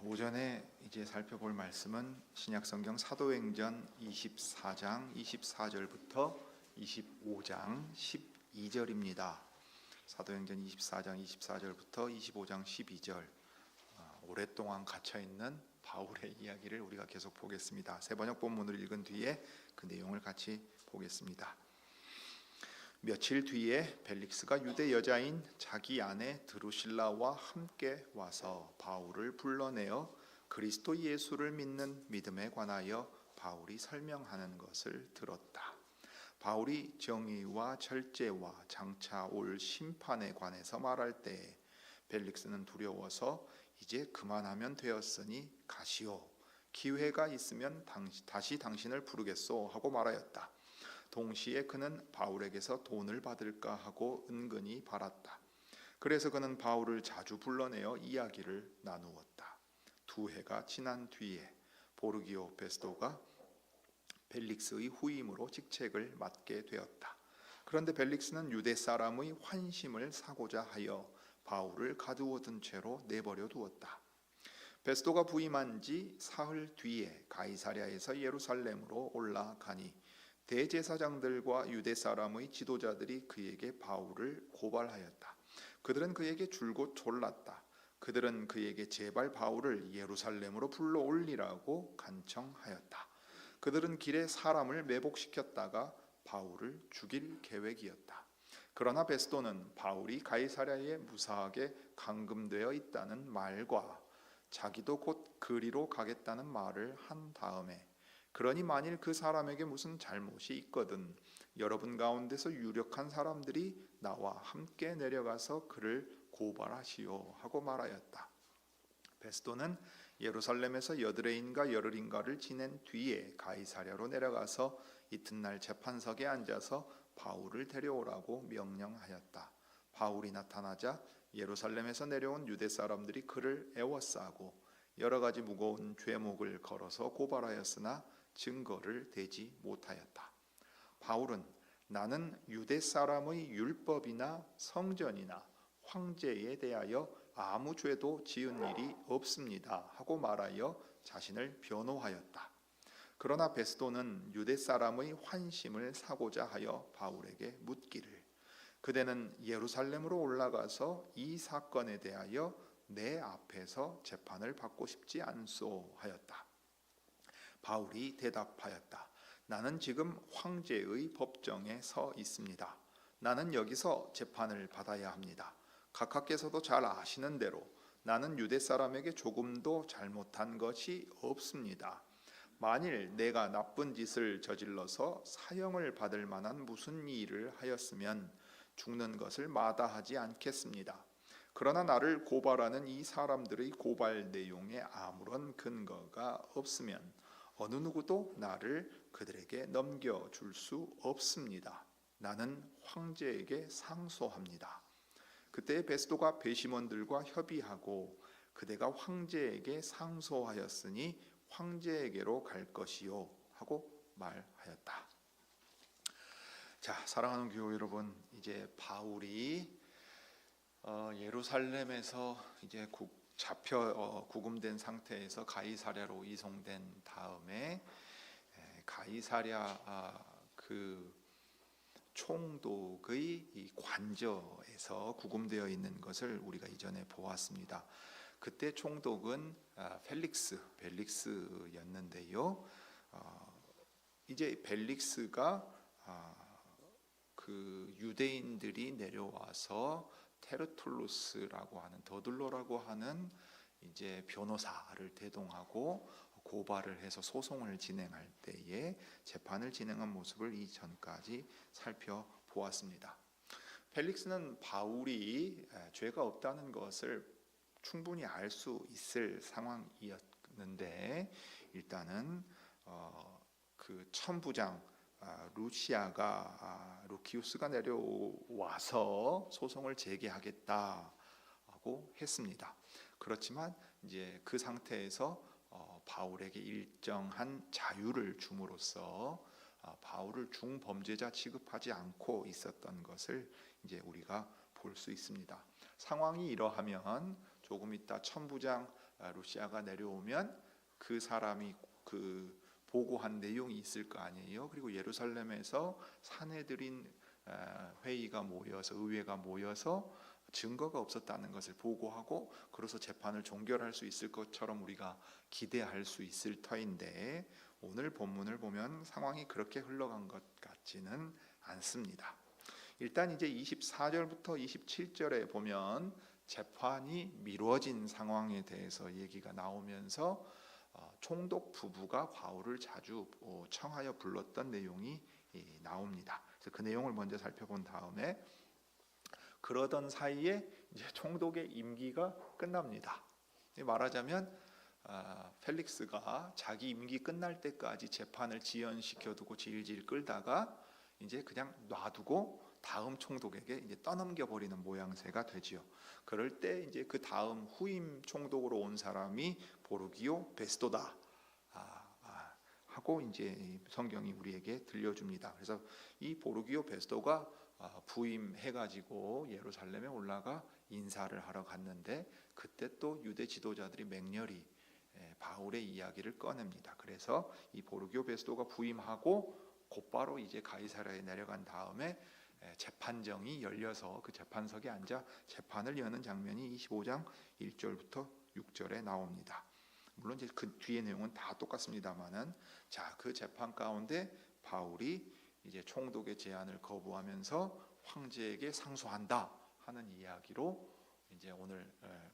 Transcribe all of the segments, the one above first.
오전에 이제 살펴볼 말씀은 신약성경 사도행전 24장 24절부터 25장 12절입니다. 사도행전 24장 24절부터 25장 12절, 오랫동안 갇혀있는 바울의 이야기를 우리가 계속 보겠습니다. 세 번역 본문을 읽은 뒤에 그 내용을 같이 보겠습니다. 며칠 뒤에 벨릭스가 유대 여자인 자기 아내 드루실라와 함께 와서 바울을 불러내어 그리스도 예수를 믿는 믿음에 관하여 바울이 설명하는 것을 들었다. 바울이 정의와 절제와 장차 올 심판에 관해서 말할 때에 벨릭스는 두려워서 이제 그만하면 되었으니 가시오. 기회가 있으면 다시 당신을 부르겠소 하고 말하였다. 동시에 그는 바울에게서 돈을 받을까 하고 은근히 바랐다. 그래서 그는 바울을 자주 불러내어 이야기를 나누었다. 2해가 지난 뒤에 보르기오 베스도가 벨릭스의 후임으로 직책을 맡게 되었다. 그런데 벨릭스는 유대 사람의 환심을 사고자 하여 바울을 가두어둔 채로 내버려 두었다. 베스도가 부임한 지 사흘 뒤에 가이사랴에서 예루살렘으로 올라가니 대제사장들과 유대 사람의 지도자들이 그에게 바울을 고발하였다. 그들은 그에게 줄곧 졸랐다. 그들은 그에게 제발 바울을 예루살렘으로 불러올리라고 간청하였다. 그들은 길에 사람을 매복시켰다가 바울을 죽일 계획이었다. 그러나 베스도는 바울이 가이사랴에 무사하게 감금되어 있다는 말과 자기도 곧 그리로 가겠다는 말을 한 다음에, 그러니 만일 그 사람에게 무슨 잘못이 있거든 여러분 가운데서 유력한 사람들이 나와 함께 내려가서 그를 고발하시오 하고 말하였다. 베스도는 예루살렘에서 여드레인가 열흘인가를 지낸 뒤에 가이사랴로 내려가서 이튿날 재판석에 앉아서 바울을 데려오라고 명령하였다. 바울이 나타나자 예루살렘에서 내려온 유대 사람들이 그를 애워싸고 여러 가지 무거운 죄목을 걸어서 고발하였으나 증거를 대지 못하였다. 바울은 나는 유대 사람의 율법이나 성전이나 황제에 대하여 아무 죄도 지은 일이 없습니다 하고 말하여 자신을 변호하였다. 그러나 베스도는 유대 사람의 환심을 사고자 하여 바울에게 묻기를, 그대는 예루살렘으로 올라가서 이 사건에 대하여 내 앞에서 재판을 받고 싶지 않소 하였다. 바울이 대답하였다. 나는 지금 황제의 법정에 서 있습니다. 나는 여기서 재판을 받아야 합니다. 각하께서도 잘 아시는 대로 나는 유대 사람에게 조금도 잘못한 것이 없습니다. 만일 내가 나쁜 짓을 저질러서 사형을 받을 만한 무슨 일을 하였으면 죽는 것을 마다하지 않겠습니다. 그러나 나를 고발하는 이 사람들의 고발 내용에 아무런 근거가 없으면 어느 누구도 나를 그들에게 넘겨줄 수 없습니다. 나는 황제에게 상소합니다. 그때 베스도가 배심원들과 협의하고 그대가 황제에게 상소하였으니 황제에게로 갈 것이요 하고 말하였다. 자, 사랑하는 교회 여러분, 이제 바울이 예루살렘에서 이제 잡혀 구금된 상태에서 가이사랴로 이송된 다음에 가이사랴 그 총독의 이 관저에서 구금되어 있는 것을 우리가 이전에 보았습니다. 그때 총독은 벨릭스였는데요. 이제 벨릭스가 그 유대인들이 내려와서 테르툴루스라고 하는 더둘로라고 하는 이제 변호사를 대동하고 고발을 해서 소송을 진행할 때에 재판을 진행한 모습을 이전까지 살펴보았습니다. 펠릭스는 바울이 죄가 없다는 것을 충분히 알 수 있을 상황이었는데, 일단은 그 천부장 루키우스가 내려와서 소송을 제기하겠다고 했습니다. 그렇지만 이제 그 상태에서 바울에게 일정한 자유를 줌으로써 바울을 중범죄자 취급하지 않고 있었던 것을 이제 우리가 볼 수 있습니다. 상황이 이러하면 조금 있다 천부장 루시아가 내려오면 그 사람이 그 보고한 내용이 있을 거 아니에요. 그리고 예루살렘에서 사내들인 회의가 모여서 의회가 모여서 증거가 없었다는 것을 보고하고 그래서 재판을 종결할 수 있을 것처럼 우리가 기대할 수 있을 터인데 오늘 본문을 보면 상황이 그렇게 흘러간 것 같지는 않습니다. 일단 이제 24절부터 27절에 보면 재판이 미뤄진 상황에 대해서 얘기가 나오면서 총독 부부가 바울을 자주 청하여 불렀던 내용이 나옵니다. 그래서 그 내용을 먼저 살펴본 다음에 그러던 사이에 이제 총독의 임기가 끝납니다. 말하자면 펠릭스가 자기 임기 끝날 때까지 재판을 지연시켜두고 질질 끌다가 이제 그냥 놔두고 다음 총독에게 이제 떠넘겨 버리는 모양새가 되지요. 그럴 때 이제 그 다음 후임 총독으로 온 사람이 보르기오 베스토다 하고 이제 성경이 우리에게 들려줍니다. 그래서 이 보르기오 베스토가 부임해가지고 예루살렘에 올라가 인사를 하러 갔는데 그때 또 유대 지도자들이 맹렬히 바울의 이야기를 꺼냅니다. 그래서 이 보르기오 베스토가 부임하고 곧바로 이제 가이사랴에 내려간 다음에 재판정이 열려서 그 재판석에 앉아 재판을 여는 장면이 25장 1절부터 6절에 나옵니다. 물론 이제 그 뒤의 내용은 다 똑같습니다만은 그 재판 가운데 바울이 이제 총독의 제안을 거부하면서 황제에게 상소한다 하는 이야기로 이제 오늘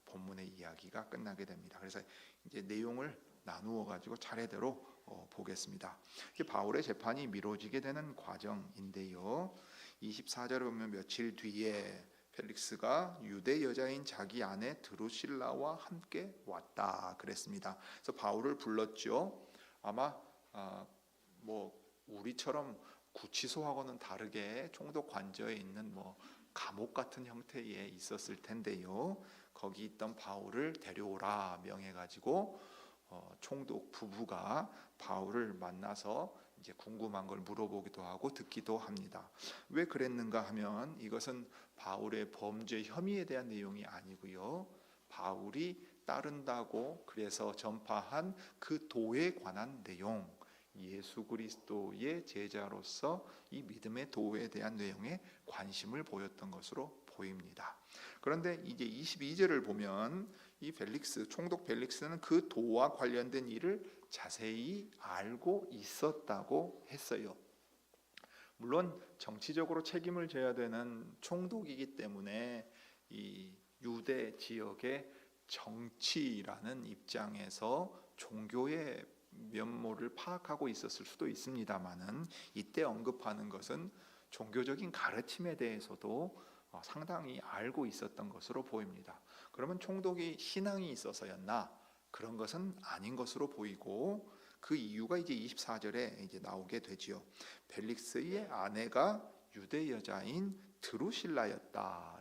본문의 이야기가 끝나게 됩니다. 그래서 이제 내용을 나누어 가지고 차례대로 보겠습니다. 바울의 재판이 미뤄지게 되는 과정인데요. 24절에 보면 며칠 뒤에 펠릭스가 유대 여자인 자기 아내 드루실라와 함께 왔다 그랬습니다. 그래서 바울을 불렀죠. 아마 뭐 우리처럼 구치소하고는 다르게 총독 관저에 있는 뭐 감옥 같은 형태에 있었을 텐데요. 거기 있던 바울을 데려오라 명해가지고 총독 부부가 바울을 만나서 이제 궁금한 걸 물어보기도 하고 듣기도 합니다. 왜 그랬는가 하면 이것은 바울의 범죄 혐의에 대한 내용이 아니고요. 바울이 따른다고 그래서 전파한 그 도에 관한 내용, 예수 그리스도의 제자로서 이 믿음의 도에 대한 내용에 관심을 보였던 것으로 보입니다. 그런데 이제 22절을 보면 이 총독 펠릭스는 그 도와 관련된 일을 자세히 알고 있었다고 했어요. 물론 정치적으로 책임을 져야 되는 총독이기 때문에 이 유대 지역의 정치라는 입장에서 종교의 면모를 파악하고 있었을 수도 있습니다만은 이때 언급하는 것은 종교적인 가르침에 대해서도 상당히 알고 있었던 것으로 보입니다. 그러면 총독이 신앙이 있어서였나? 그런 것은 아닌 것으로 보이고 그 이유가 이제 24절에 이제 나오게 되지요. 벨릭스의 아내가 유대 여자인 드루실라였다라고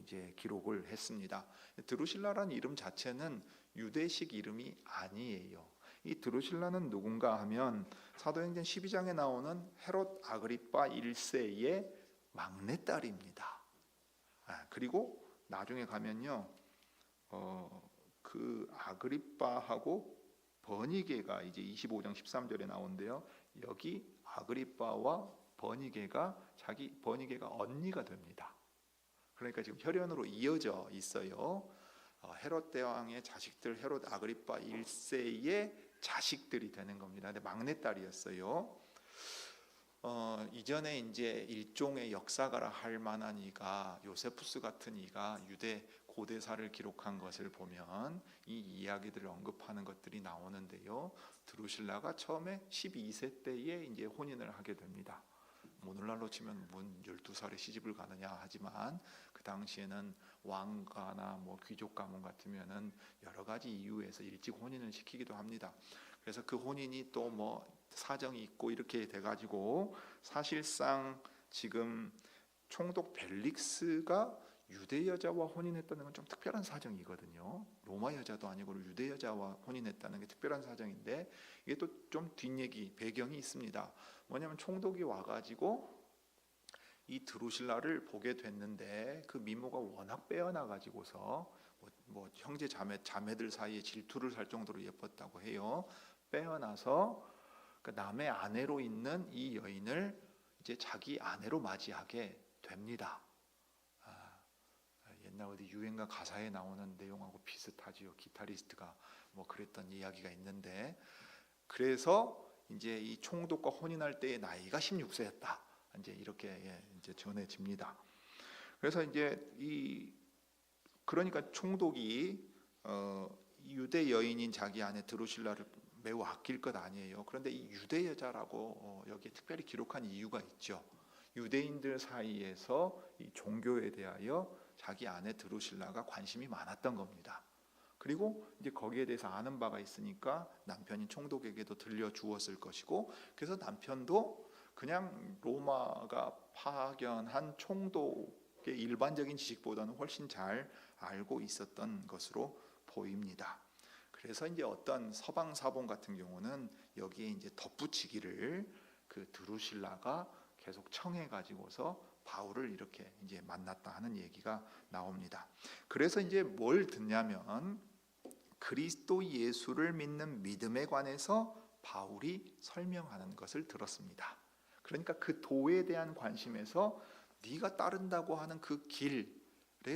이제 기록을 했습니다. 드루실라라는 이름 자체는 유대식 이름이 아니에요. 이 드루실라는 누군가 하면 사도행전 12장에 나오는 헤롯 아그리파 1세의 막내딸입니다. 그리고 나중에 가면요, 그 아그리파하고 버니게가 이제 25장 13절에 나오는데요. 여기 아그리파와 버니게가 버니게가 언니가 됩니다. 그러니까 지금 혈연으로 이어져 있어요. 헤롯 대왕의 자식들 헤롯 아그리파 1세의 자식들이 되는 겁니다. 근데 막내딸이었어요. 이전에 이제 일종의 역사가라 할 만한 이가 요세푸스 같은 이가 유대 고대사를 기록한 것을 보면 이 이야기들을 언급하는 것들이 나오는데요. 드루실라가 처음에 12세 때에 이제 혼인을 하게 됩니다. 오늘날로 치면 12살에 시집을 가느냐 하지만 그 당시에는 왕가나 뭐 귀족 가문 같으면은 여러 가지 이유에서 일찍 혼인을 시키기도 합니다. 그래서 그 혼인이 또 뭐 사정이 있고 이렇게 돼가지고 사실상 지금 총독 벨릭스가 유대 여자와 혼인했다는 건 좀 특별한 사정이거든요. 로마 여자도 아니고 유대 여자와 혼인했다는 게 특별한 사정인데 이게 또 좀 뒷얘기 배경이 있습니다. 뭐냐면 총독이 와가지고 이 드루실라를 보게 됐는데 그 미모가 워낙 빼어나 가지고서 뭐 형제 자매들 사이에 질투를 살 정도로 예뻤다고 해요. 빼어나서 그 남의 아내로 있는 이 여인을 이제 자기 아내로 맞이하게 됩니다. 옛날 어디 유행가 가사에 나오는 내용하고 비슷하지요. 기타리스트가 뭐 그랬던 이야기가 있는데, 그래서 이제 이 총독과 혼인할 때의 나이가 16세였다. 이제 이렇게 이제 전해집니다. 그래서 이제 그러니까 총독이 유대 여인인 자기 아내 드루실라를 매우 아낄 것 아니에요. 그런데 이 유대 여자라고 여기에 특별히 기록한 이유가 있죠. 유대인들 사이에서 이 종교에 대하여 자기 아내 드루실라가 관심이 많았던 겁니다. 그리고 이제 거기에 대해서 아는 바가 있으니까 남편인 총독에게도 들려주었을 것이고, 그래서 남편도 그냥 로마가 파견한 총독의 일반적인 지식보다는 훨씬 잘 알고 있었던 것으로 보입니다. 그래서 이제 어떤 서방 사본 같은 경우는 여기에 이제 덧붙이기를 그 드루실라가 계속 청해 가지고서 바울을 이렇게 이제 만났다 하는 얘기가 나옵니다. 그래서 이제 뭘 듣냐면 그리스도 예수를 믿는 믿음에 관해서 바울이 설명하는 것을 들었습니다. 그러니까 그 도에 대한 관심에서 네가 따른다고 하는 그 길에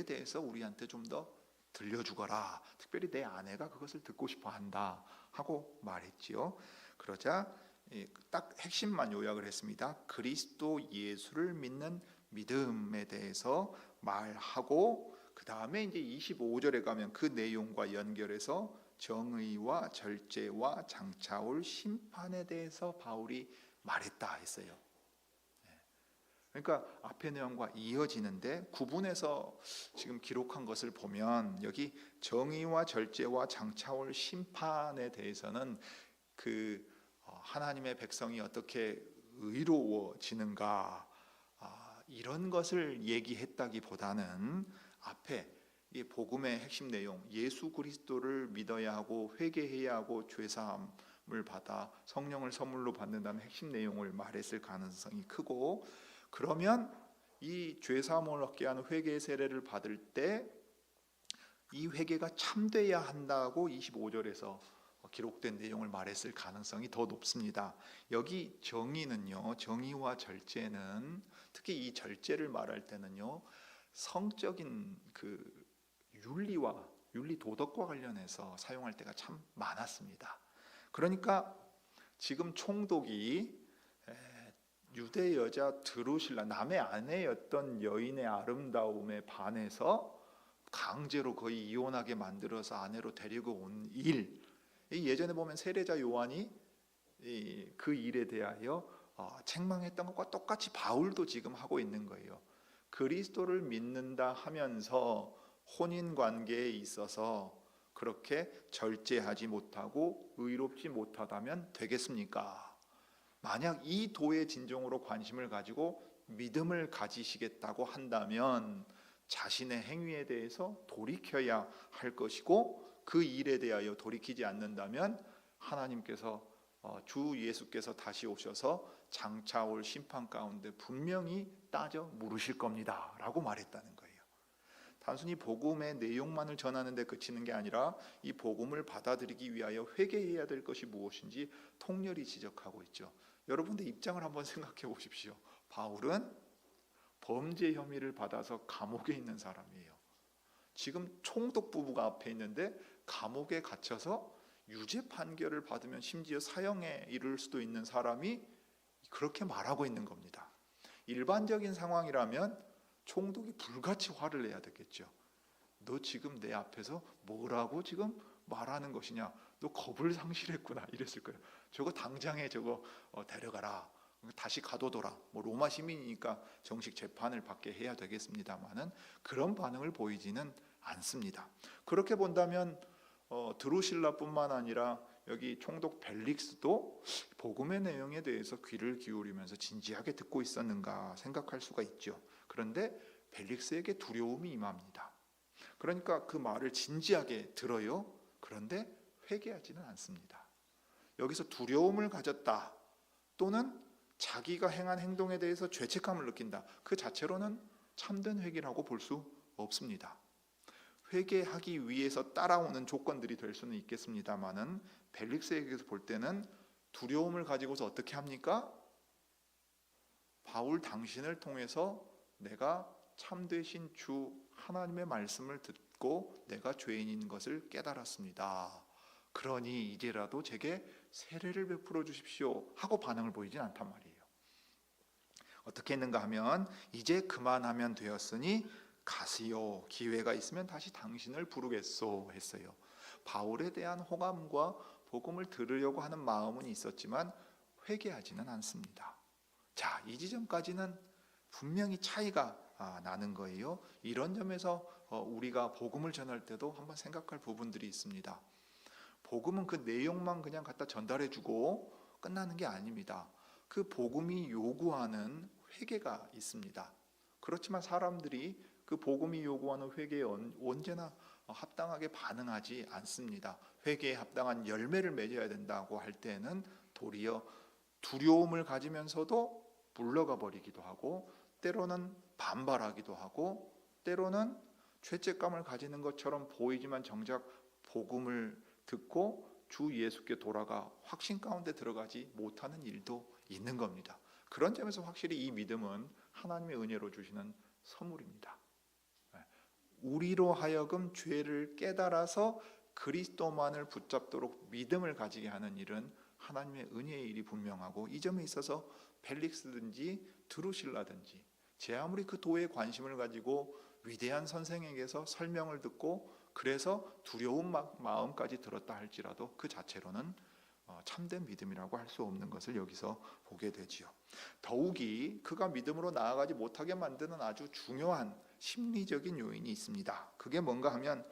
대해서 우리한테 좀 더 들려주거라. 특별히 내 아내가 그것을 듣고 싶어 한다 하고 말했지요. 그러자 딱 핵심만 요약을 했습니다. 그리스도 예수를 믿는 믿음에 대해서 말하고, 그 다음에 이제 25절에 가면 그 내용과 연결해서 정의와 절제와 장차올 심판에 대해서 바울이 말했다 했어요. 그러니까 앞의 내용과 이어지는데 구분해서 지금 기록한 것을 보면 여기 정의와 절제와 장차올 심판에 대해서는 그 하나님의 백성이 어떻게 의로워지는가 이런 것을 얘기했다기보다는 앞에 이 복음의 핵심 내용, 예수 그리스도를 믿어야 하고 회개해야 하고 죄사함을 받아 성령을 선물로 받는다는 핵심 내용을 말했을 가능성이 크고, 그러면 이 죄사함을 얻게 하는 회개의 세례를 받을 때 이 회개가 참돼야 한다고 25절에서 기록된 내용을 말했을 가능성이 더 높습니다. 여기 정의는요, 정의와 절제는 특히 이 절제를 말할 때는요, 성적인 그 윤리 도덕과 관련해서 사용할 때가 참 많았습니다. 그러니까 지금 총독이 유대 여자 드루실라, 남의 아내였던 여인의 아름다움에 반해서 강제로 거의 이혼하게 만들어서 아내로 데리고 온 일, 예전에 보면 세례자 요한이 그 일에 대하여 책망했던 것과 똑같이 바울도 지금 하고 있는 거예요. 그리스도를 믿는다 하면서 혼인 관계에 있어서 그렇게 절제하지 못하고 의롭지 못하다면 되겠습니까? 만약 이 도의 진정으로 관심을 가지고 믿음을 가지시겠다고 한다면 자신의 행위에 대해서 돌이켜야 할 것이고, 그 일에 대하여 돌이키지 않는다면 하나님께서 주 예수께서 다시 오셔서 장차올 심판 가운데 분명히 따져 물으실 겁니다 라고 말했다는 거예요. 단순히 복음의 내용만을 전하는 데 그치는 게 아니라 이 복음을 받아들이기 위하여 회개해야 될 것이 무엇인지 통렬히 지적하고 있죠. 여러분들 입장을 한번 생각해 보십시오. 바울은 범죄 혐의를 받아서 감옥에 있는 사람이에요. 지금 총독 부부가 앞에 있는데 감옥에 갇혀서 유죄 판결을 받으면 심지어 사형에 이를 수도 있는 사람이 그렇게 말하고 있는 겁니다. 일반적인 상황이라면 총독이 불같이 화를 내야 되겠죠. 너 지금 내 앞에서 뭐라고 지금 말하는 것이냐? 너 겁을 상실했구나 이랬을 거예요. 저거 당장에 저거 데려가라. 다시 가둬둬라. 뭐 로마 시민이니까 정식 재판을 받게 해야 되겠습니다만은 그런 반응을 보이지는 않습니다. 그렇게 본다면 드루실라뿐만 아니라 여기 총독 벨릭스도 복음의 내용에 대해서 귀를 기울이면서 진지하게 듣고 있었는가 생각할 수가 있죠. 그런데 벨릭스에게 두려움이 임합니다. 그러니까 그 말을 진지하게 들어요. 그런데 회개하지는 않습니다. 여기서 두려움을 가졌다 또는 자기가 행한 행동에 대해서 죄책감을 느낀다, 그 자체로는 참된 회개라고 볼 수 없습니다. 회개하기 위해서 따라오는 조건들이 될 수는 있겠습니다만은 벨릭스에게서 볼 때는 두려움을 가지고서 어떻게 합니까? 바울 당신을 통해서 내가 참되신 주 하나님의 말씀을 듣고 내가 죄인인 것을 깨달았습니다. 그러니 이제라도 제게 세례를 베풀어 주십시오 하고 반응을 보이진 않단 말이에요. 어떻게 했는가 하면 이제 그만하면 되었으니 가시오, 기회가 있으면 다시 당신을 부르겠소 했어요. 바울에 대한 호감과 복음을 들으려고 하는 마음은 있었지만 회개하지는 않습니다. 자, 이 지점까지는 분명히 차이가 나는 거예요. 이런 점에서 우리가 복음을 전할 때도 한번 생각할 부분들이 있습니다. 복음은 그 내용만 그냥 갖다 전달해주고 끝나는 게 아닙니다. 그 복음이 요구하는 회개가 있습니다. 그렇지만 사람들이 그 복음이 요구하는 회개에 언제나 합당하게 반응하지 않습니다. 회개에 합당한 열매를 맺어야 된다고 할 때는 도리어 두려움을 가지면서도 물러가 버리기도 하고, 때로는 반발하기도 하고, 때로는 죄책감을 가지는 것처럼 보이지만 정작 복음을 듣고 주 예수께 돌아가 확신 가운데 들어가지 못하는 일도 있는 겁니다. 그런 점에서 확실히 이 믿음은 하나님의 은혜로 주시는 선물입니다. 우리로 하여금 죄를 깨달아서 그리스도만을 붙잡도록 믿음을 가지게 하는 일은 하나님의 은혜의 일이 분명하고, 이 점에 있어서 펠릭스든지 드루실라든지 제 아무리 그 도에 관심을 가지고 위대한 선생에게서 설명을 듣고 그래서 두려운 마음까지 들었다 할지라도 그 자체로는 참된 믿음이라고 할 수 없는 것을 여기서 보게 되지요. 더욱이 그가 믿음으로 나아가지 못하게 만드는 아주 중요한 심리적인 요인이 있습니다. 그게 뭔가 하면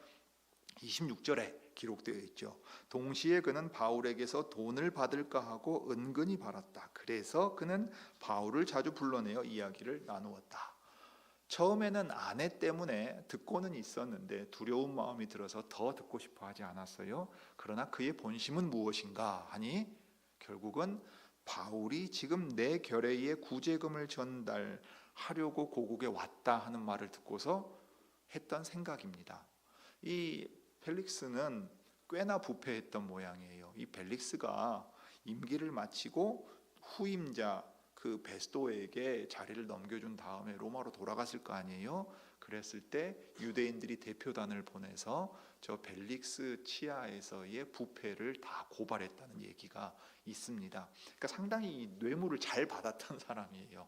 26절에 기록되어 있죠. 동시에 그는 바울에게서 돈을 받을까 하고 은근히 바랐다. 그래서 그는 바울을 자주 불러내어 이야기를 나누었다. 처음에는 아내 때문에 듣고는 있었는데 두려운 마음이 들어서 더 듣고 싶어 하지 않았어요. 그러나 그의 본심은 무엇인가 하니 결국은 바울이 지금 내 결의에 구제금을 전달하려고 고국에 왔다 하는 말을 듣고서 했던 생각입니다. 이 펠릭스는 꽤나 부패했던 모양이에요. 이 벨릭스가 임기를 마치고 후임자 그 베스도에게 자리를 넘겨준 다음에 로마로 돌아갔을 거 아니에요. 그랬을 때 유대인들이 대표단을 보내서 저 벨릭스 치하에서의 부패를 다 고발했다는 얘기가 있습니다. 그러니까 상당히 뇌물을 잘 받았던 사람이에요.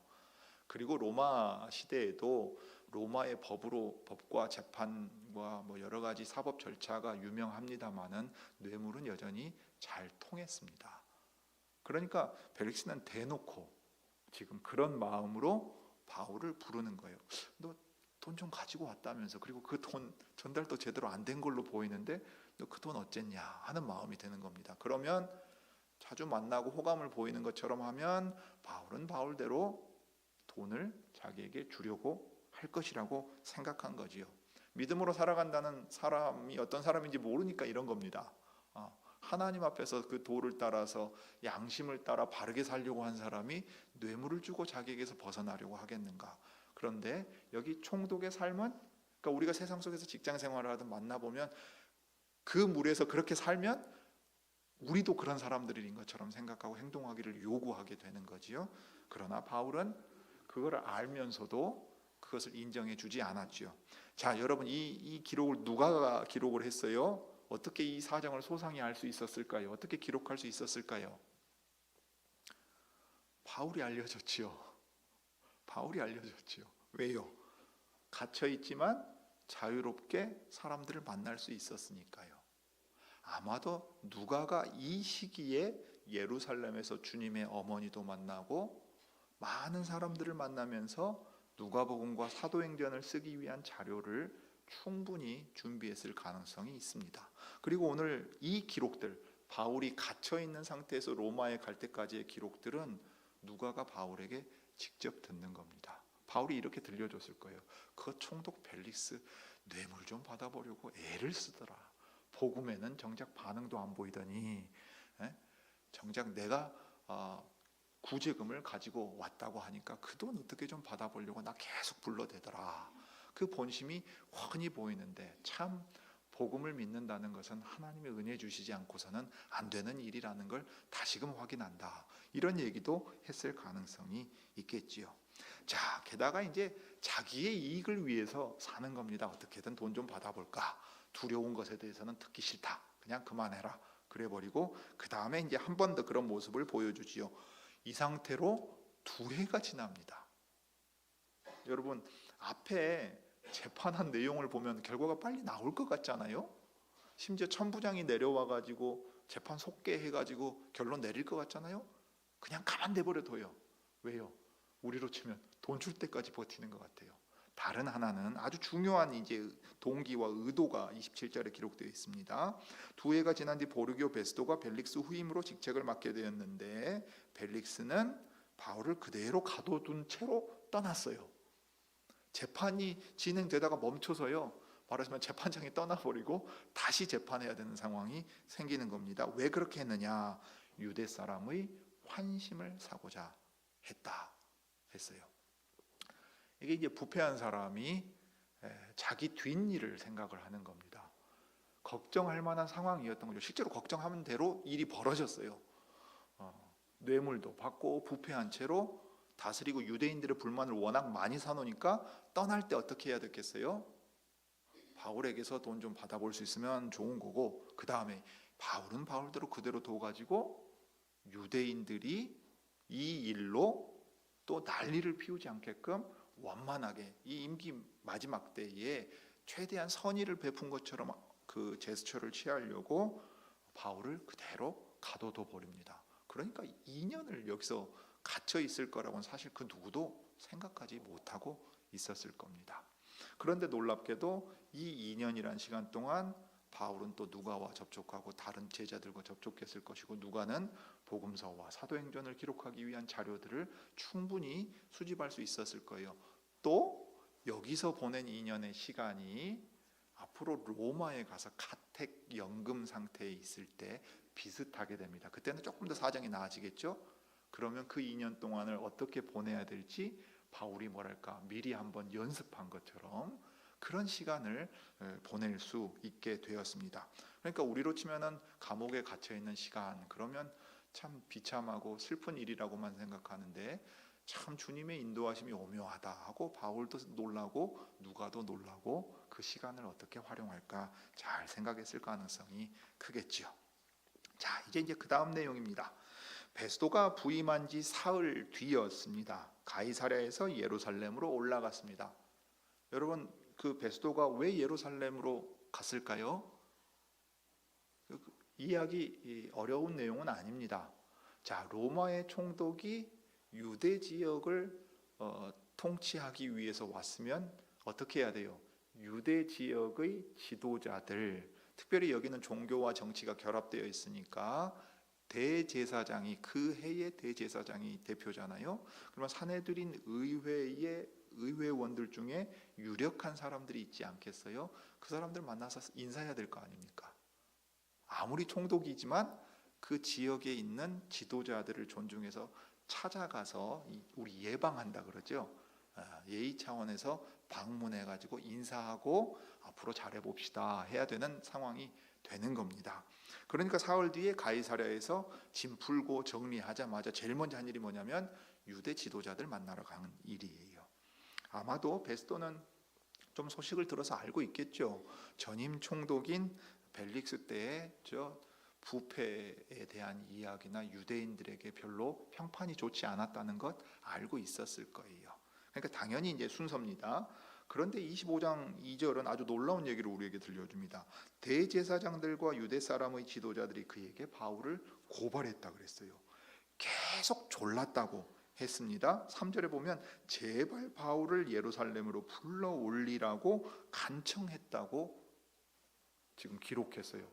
그리고 로마 시대에도 로마의 법과 재판과 뭐 여러 가지 사법 절차가 유명합니다만은 뇌물은 여전히 잘 통했습니다. 그러니까 벨릭스는 대놓고 지금 그런 마음으로 바울을 부르는 거예요. 너 돈 좀 가지고 왔다면서, 그리고 그 돈 전달도 제대로 안 된 걸로 보이는데 너 그 돈 어쨌냐 하는 마음이 드는 겁니다. 그러면 자주 만나고 호감을 보이는 것처럼 하면 바울은 바울대로 돈을 자기에게 주려고 할 것이라고 생각한 거지요. 믿음으로 살아간다는 사람이 어떤 사람인지 모르니까 이런 겁니다. 하나님 앞에서 그 도를 따라서 양심을 따라 바르게 살려고 한 사람이 뇌물을 주고 자기에게서 벗어나려고 하겠는가. 그런데 여기 총독의 삶은, 그러니까 우리가 세상 속에서 직장 생활을 하든 만나보면 그 물에서 그렇게 살면 우리도 그런 사람들인 것처럼 생각하고 행동하기를 요구하게 되는 거지요. 그러나 바울은 그걸 알면서도 그것을 인정해 주지 않았죠. 자, 여러분, 이 기록을 누가 기록을 했어요? 어떻게 이 사정을 소상히 알 수 있었을까요? 어떻게 기록할 수 있었을까요? 바울이 알려줬지요. 바울이 알려줬지요. 왜요? 갇혀 있지만 자유롭게 사람들을 만날 수 있었으니까요. 아마도 누가가 이 시기에 예루살렘에서 주님의 어머니도 만나고 많은 사람들을 만나면서 누가복음과 사도행전을 쓰기 위한 자료를 충분히 준비했을 가능성이 있습니다. 그리고 오늘 이 기록들, 바울이 갇혀 있는 상태에서 로마에 갈 때까지의 기록들은 누가가 바울에게 직접 듣는 겁니다. 바울이 이렇게 들려줬을 거예요. 그 총독 벨릭스 뇌물 좀 받아보려고 애를 쓰더라. 복음에는 정작 반응도 안 보이더니 정작 내가 구제금을 가지고 왔다고 하니까 그 돈 어떻게 좀 받아보려고 나 계속 불러대더라. 그 본심이 훤히 보이는데 참 복음을 믿는다는 것은 하나님의 은혜 주시지 않고서는 안 되는 일이라는 걸 다시금 확인한다. 이런 얘기도 했을 가능성이 있겠지요. 자, 게다가 이제 자기의 이익을 위해서 사는 겁니다. 어떻게든 돈 좀 받아볼까. 두려운 것에 대해서는 듣기 싫다. 그냥 그만해라. 그래버리고 그 다음에 이제 한 번 더 그런 모습을 보여주지요. 이 상태로 2해가 지납니다. 여러분, 앞에 재판한 내용을 보면 결과가 빨리 나올 것 같잖아요. 심지어 천부장이 내려와 가지고 재판 속게 해가지고 결론 내릴 것 같잖아요. 그냥 가만 내버려둬요. 왜요? 우리로 치면 돈 줄 때까지 버티는 것 같아요. 다른 하나는 아주 중요한 이제 동기와 의도가 27절에 기록되어 있습니다. 2해가 지난 뒤 보르기오 베스도가 벨릭스 후임으로 직책을 맡게 되었는데 벨릭스는 바울을 그대로 가둬둔 채로 떠났어요. 재판이 진행되다가 멈춰서요. 말하자면 재판장이 떠나버리고 다시 재판해야 되는 상황이 생기는 겁니다. 왜 그렇게 했느냐? 유대 사람의 환심을 사고자 했어요. 이게 이제 부패한 사람이 자기 뒷일을 생각을 하는 겁니다. 걱정할 만한 상황이었던 거죠. 실제로 걱정하는 대로 일이 벌어졌어요. 뇌물도 받고 부패한 채로 다스리고 유대인들의 불만을 워낙 많이 사놓으니까 떠날 때 어떻게 해야 됐겠어요? 바울에게서 돈 좀 받아볼 수 있으면 좋은 거고, 그 다음에 바울은 바울대로 그대로 둬가지고 유대인들이 이 일로 또 난리를 피우지 않게끔 원만하게 이 임기 마지막 때에 최대한 선의를 베푼 것처럼 그 제스처를 취하려고 바울을 그대로 가둬둬 버립니다. 그러니까 2년을 여기서 갇혀 있을 거라고는 사실 그 누구도 생각하지 못하고 있었을 겁니다. 그런데 놀랍게도 이 2년이란 시간 동안 바울은 또 누가와 접촉하고 다른 제자들과 접촉했을 것이고, 누가는 복음서와 사도행전을 기록하기 위한 자료들을 충분히 수집할 수 있었을 거예요. 또 여기서 보낸 2년의 시간이 앞으로 로마에 가서 가택 연금 상태에 있을 때 비슷하게 됩니다. 그때는 조금 더 사정이 나아지겠죠. 그러면 그 2년 동안을 어떻게 보내야 될지 바울이 미리 한번 연습한 것처럼 그런 시간을 보낼 수 있게 되었습니다. 그러니까 우리로 치면은 감옥에 갇혀 있는 시간, 그러면 참 비참하고 슬픈 일이라고만 생각하는데 참 주님의 인도하심이 오묘하다 하고 바울도 놀라고 누가도 놀라고 그 시간을 어떻게 활용할까 잘 생각했을 가능성이 크겠죠. 자, 이제 그 다음 내용입니다. 베스도가 부임한 지 사흘 뒤였습니다. 가이사랴에서 예루살렘으로 올라갔습니다. 여러분, 그 베스도가 왜 예루살렘으로 갔을까요? 이해하기 어려운 내용은 아닙니다. 자, 로마의 총독이 유대 지역을 통치하기 위해서 왔으면 어떻게 해야 돼요? 유대 지역의 지도자들, 특별히 여기는 종교와 정치가 결합되어 있으니까 대제사장이, 그 해의 대제사장이 대표잖아요. 그러면 사내들인 의회의 의회원들 중에 유력한 사람들이 있지 않겠어요? 그 사람들 만나서 인사해야 될 거 아닙니까? 아무리 총독이지만 그 지역에 있는 지도자들을 존중해서 찾아가서 우리 예방한다 그러죠. 예의 차원에서 방문해가지고 인사하고 앞으로 잘해봅시다 해야 되는 상황이 되는 겁니다. 그러니까 사흘 뒤에 가이사랴에서 짐 풀고 정리하자마자 제일 먼저 한 일이 뭐냐면 유대 지도자들 만나러 가는 일이에요. 아마도 베스도는 좀 소식을 들어서 알고 있겠죠. 전임 총독인 벨릭스 때의 부패에 대한 이야기나 유대인들에게 별로 평판이 좋지 않았다는 것 알고 있었을 거예요. 그러니까 당연히 이제 순서입니다. 그런데 25장 2절은 아주 놀라운 얘기를 우리에게 들려줍니다. 대제사장들과 유대 사람의 지도자들이 그에게 바울을 고발했다 그랬어요. 계속 졸랐다고 했습니다. 3절에 보면 제발 바울을 예루살렘으로 불러올리라고 간청했다고 지금 기록했어요.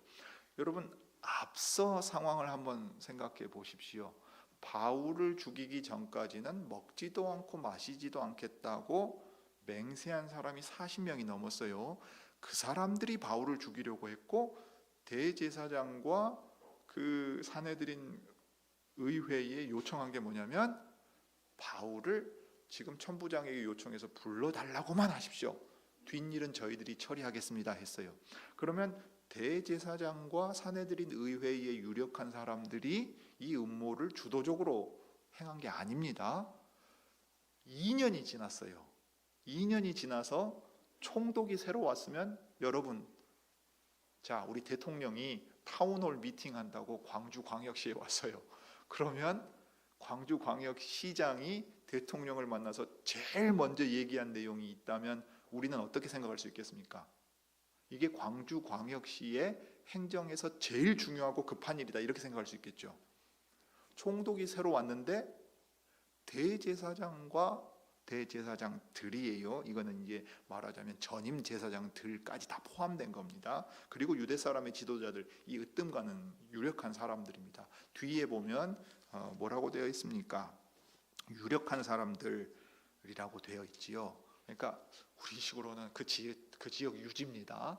여러분, 앞서 상황을 한번 생각해 보십시오. 바울을 죽이기 전까지는 먹지도 않고 마시지도 않겠다고 맹세한 사람이 40명이 넘었어요. 그 사람들이 바울을 죽이려고 했고, 대제사장과 그 사내들인 의회에 요청한 게 뭐냐면 바울을 지금 천부장에게 요청해서 불러달라고만 하십시오. 뒷일은 저희들이 처리하겠습니다 했어요. 그러면 대제사장과 사내들인 의회의 유력한 사람들이 이 음모를 주도적으로 행한 게 아닙니다. 2년이 지났어요. 2년이 지나서 총독이 새로 왔으면 여러분, 자, 우리 대통령이 타운홀 미팅한다고 광주광역시에 왔어요. 그러면 광주광역시장이 대통령을 만나서 제일 먼저 얘기한 내용이 있다면 우리는 어떻게 생각할 수 있겠습니까? 이게 광주광역시의 행정에서 제일 중요하고 급한 일이다, 이렇게 생각할 수 있겠죠. 총독이 새로 왔는데 대제사장과 대제사장들이에요. 이거는 이제 말하자면 전임 제사장들까지 다 포함된 겁니다. 그리고 유대 사람의 지도자들, 이 으뜸가는 유력한 사람들입니다. 뒤에 보면 뭐라고 되어 있습니까? 유력한 사람들이라고 되어 있지요. 그러니까 우리식으로는 그 지역 유지입니다.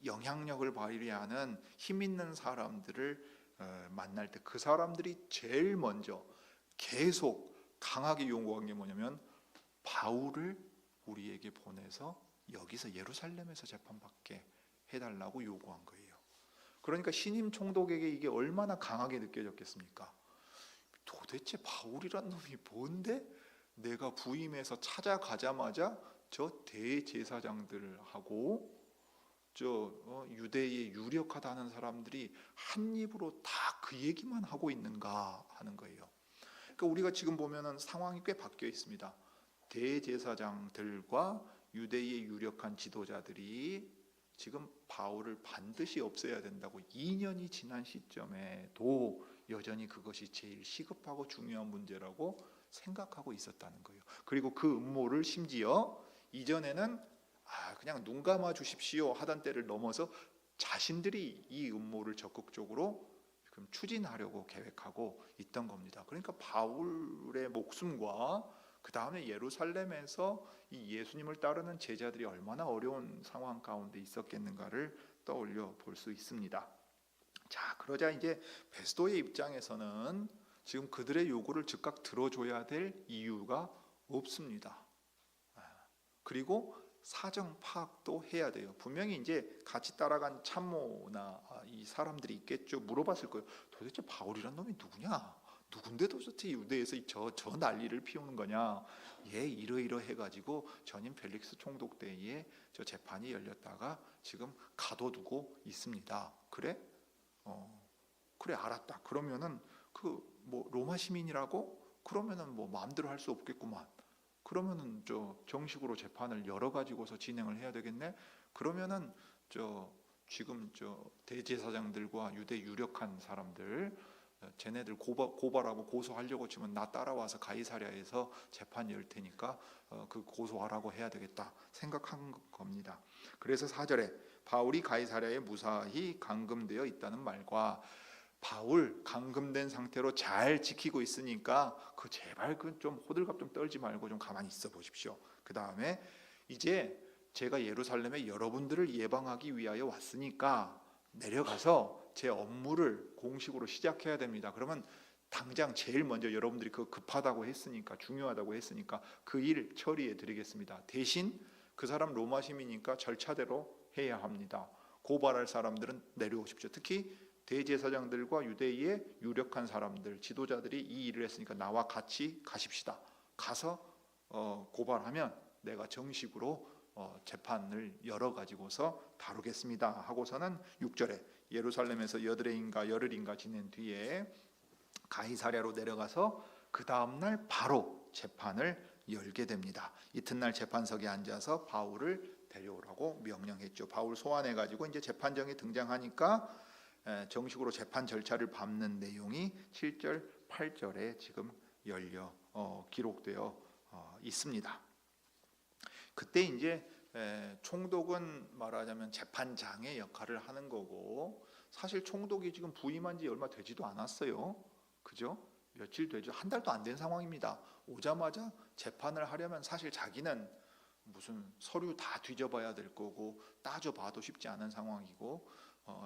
영향력을 발휘하는 힘 있는 사람들을 만날 때 그 사람들이 제일 먼저 계속 강하게 요구한 게 뭐냐면 바울을 우리에게 보내서 여기서 예루살렘에서 재판받게 해달라고 요구한 거예요. 그러니까 신임 총독에게 이게 얼마나 강하게 느껴졌겠습니까? 도대체 바울이란 놈이 뭔데 내가 부임해서 찾아가자마자 저 대제사장들하고 저 유대에 유력하다는 사람들이 한 입으로 다 그 얘기만 하고 있는가 하는 거예요. 그러니까 우리가 지금 보면은 상황이 꽤 바뀌어 있습니다. 대제사장들과 유대의 유력한 지도자들이 지금 바울을 반드시 없애야 된다고 2년이 지난 시점에도 여전히 그것이 제일 시급하고 중요한 문제라고 생각하고 있었다는 거예요. 그리고 그 음모를 심지어 이전에는 그냥 눈 감아 주십시오 하던 때를 넘어서 자신들이 이 음모를 적극적으로 추진하려고 계획하고 있던 겁니다. 그러니까 바울의 목숨과 그 다음에 예루살렘에서 이 예수님을 따르는 제자들이 얼마나 어려운 상황 가운데 있었겠는가를 떠올려 볼 수 있습니다. 자, 그러자 이제 베스도의 입장에서는 지금 그들의 요구를 즉각 들어줘야 될 이유가 없습니다. 그리고 사정 파악도 해야 돼요. 분명히 이제 같이 따라간 참모나 이 사람들이 있겠죠. 물어봤을 거예요. 도대체 바울이란 놈이 누구냐? 누군데 도대체 유대에서 저 난리를 피우는 거냐? 이러이러 해가지고 전임 펠릭스 총독 때에 저 재판이 열렸다가 지금 가둬두고 있습니다. 그래? 그래, 알았다. 그러면은 그 뭐 로마 시민이라고? 그러면은 뭐 마음대로 할 수 없겠구만. 그러면은 저 정식으로 재판을 열어 가지고서 진행을 해야 되겠네. 그러면은 지금 대제사장들과 유대 유력한 사람들, 쟤네들 고발하고 고소하려고 치면 나 따라와서 가이사랴에서 재판 열 테니까 그 고소하라고 해야 되겠다 생각한 겁니다. 그래서 4절에 바울이 가이사랴에 무사히 감금되어 있다는 말과 바울 감금된 상태로 잘 지키고 있으니까 제발 좀 호들갑 좀 떨지 말고 좀 가만히 있어 보십시오. 그 다음에 이제 제가 예루살렘에 여러분들을 예방하기 위하여 왔으니까 내려가서 제 업무를 공식으로 시작해야 됩니다. 그러면 당장 제일 먼저 여러분들이 그 급하다고 했으니까, 중요하다고 했으니까 그 일 처리해 드리겠습니다. 대신 그 사람 로마 시민이니까 절차대로 해야 합니다. 고발할 사람들은 내려오십시오. 특히 대제사장들과 유대의 유력한 사람들, 지도자들이 이 일을 했으니까 나와 같이 가십시다. 가서 고발하면 내가 정식으로 재판을 열어가지고서 다루겠습니다 하고서는 6절에 예루살렘에서 열흘인가 지낸 뒤에 가이사랴로 내려가서 그 다음날 바로 재판을 열게 됩니다. 이튿날 재판석에 앉아서 바울을 데려오라고 명령했죠. 바울 소환해가지고 이제 재판정에 등장하니까 정식으로 재판 절차를 밟는 내용이 7절, 8절에 지금 기록되어 있습니다. 그때 이제 총독은 말하자면 재판장의 역할을 하는 거고, 사실 총독이 지금 부임한 지 얼마 되지도 않았어요. 그죠? 며칠 되죠. 한 달도 안 된 상황입니다. 오자마자 재판을 하려면 사실 자기는 무슨 서류 다 뒤져봐야 될 거고 따져봐도 쉽지 않은 상황이고,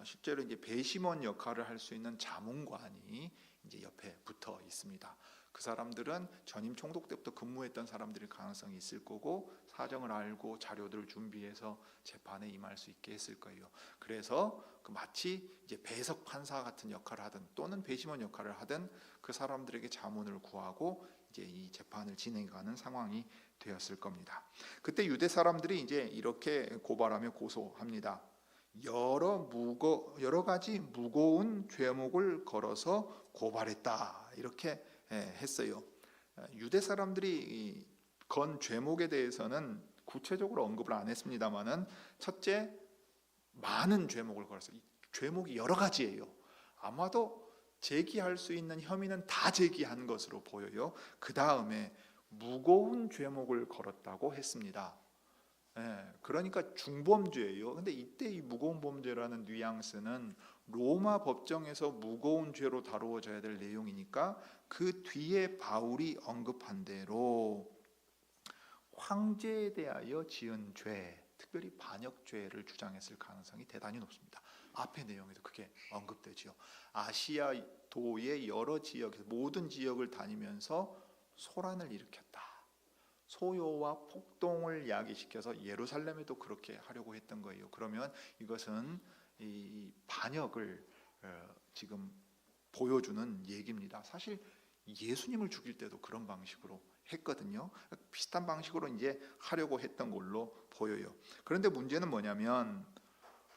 실제로 이제 배심원 역할을 할 수 있는 자문관이 이제 옆에 붙어 있습니다. 그 사람들은 전임 총독 때부터 근무했던 사람들일 가능성이 있을 거고 사정을 알고 자료들을 준비해서 재판에 임할 수 있게 했을 거예요. 그래서 마치 이제 배석 판사 같은 역할을 하든 또는 배심원 역할을 하든 그 사람들에게 자문을 구하고 이제 이 재판을 진행하는 상황이 되었을 겁니다. 그때 유대 사람들이 이제 이렇게 고발하며 고소합니다. 여러 가지 무거운 죄목을 걸어서 고발했다 이렇게 했어요. 유대 사람들이 건 죄목에 대해서는 구체적으로 언급을 안 했습니다만은 첫째, 많은 죄목을 걸었어요. 죄목이 여러 가지예요. 아마도 제기할 수 있는 혐의는 다 제기한 것으로 보여요. 그 다음에 무거운 죄목을 걸었다고 했습니다. 그러니까 중범죄예요. 근데 이때 이 무거운 범죄라는 뉘앙스는 로마 법정에서 무거운 죄로 다루어져야 될 내용이니까 그 뒤에 바울이 언급한 대로 황제에 대하여 지은 죄, 특별히 반역죄를 주장했을 가능성이 대단히 높습니다. 앞의 내용에도 그게 언급되지요. 아시아도의 여러 지역에서 모든 지역을 다니면서 소란을 일으켰다. 소요와 폭동을 야기시켜서 예루살렘에도 그렇게 하려고 했던 거예요. 그러면 이것은 이 반역을 지금 보여주는 얘기입니다. 사실 예수님을 죽일 때도 그런 방식으로 했거든요. 비슷한 방식으로 이제 하려고 했던 걸로 보여요. 그런데 문제는 뭐냐면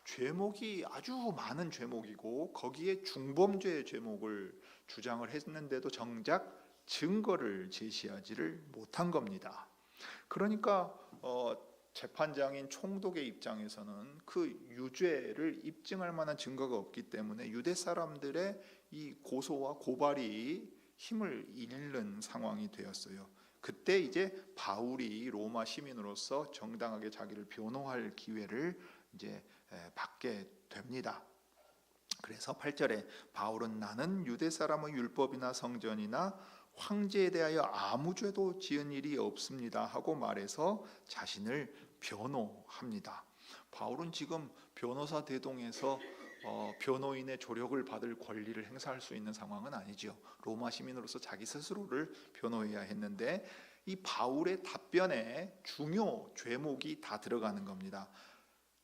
죄목이 아주 많은 죄목이고 거기에 중범죄의 죄목을 주장을 했는데도 정작 증거를 제시하지를 못한 겁니다. 그러니까 재판장인 총독의 입장에서는 그 유죄를 입증할 만한 증거가 없기 때문에 유대 사람들의 이 고소와 고발이 힘을 잃는 상황이 되었어요. 그때 이제 바울이 로마 시민으로서 정당하게 자기를 변호할 기회를 이제 받게 됩니다. 그래서 8절에 바울은 나는 유대 사람의 율법이나 성전이나 황제에 대하여 아무 죄도 지은 일이 없습니다 하고 말해서 자신을 변호합니다. 바울은 지금 변호사 대동에서 변호인의 조력을 받을 권리를 행사할 수 있는 상황은 아니죠. 로마 시민으로서 자기 스스로를 변호해야 했는데 이 바울의 답변에 중요 죄목이 다 들어가는 겁니다.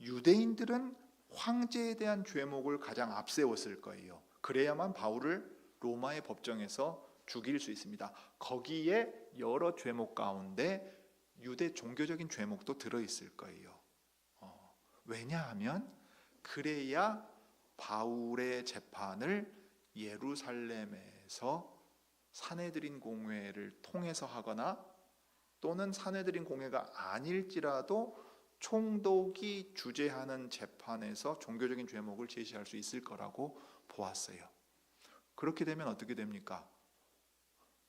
유대인들은 황제에 대한 죄목을 가장 앞세웠을 거예요. 그래야만 바울을 로마의 법정에서 죽일 수 있습니다. 거기에 여러 죄목 가운데 유대 종교적인 죄목도 들어있을 거예요. 왜냐하면 그래야 바울의 재판을 예루살렘에서 사내들인 공회를 통해서 하거나 또는 사내들인 공회가 아닐지라도 총독이 주재하는 재판에서 종교적인 죄목을 제시할 수 있을 거라고 보았어요. 그렇게 되면 어떻게 됩니까?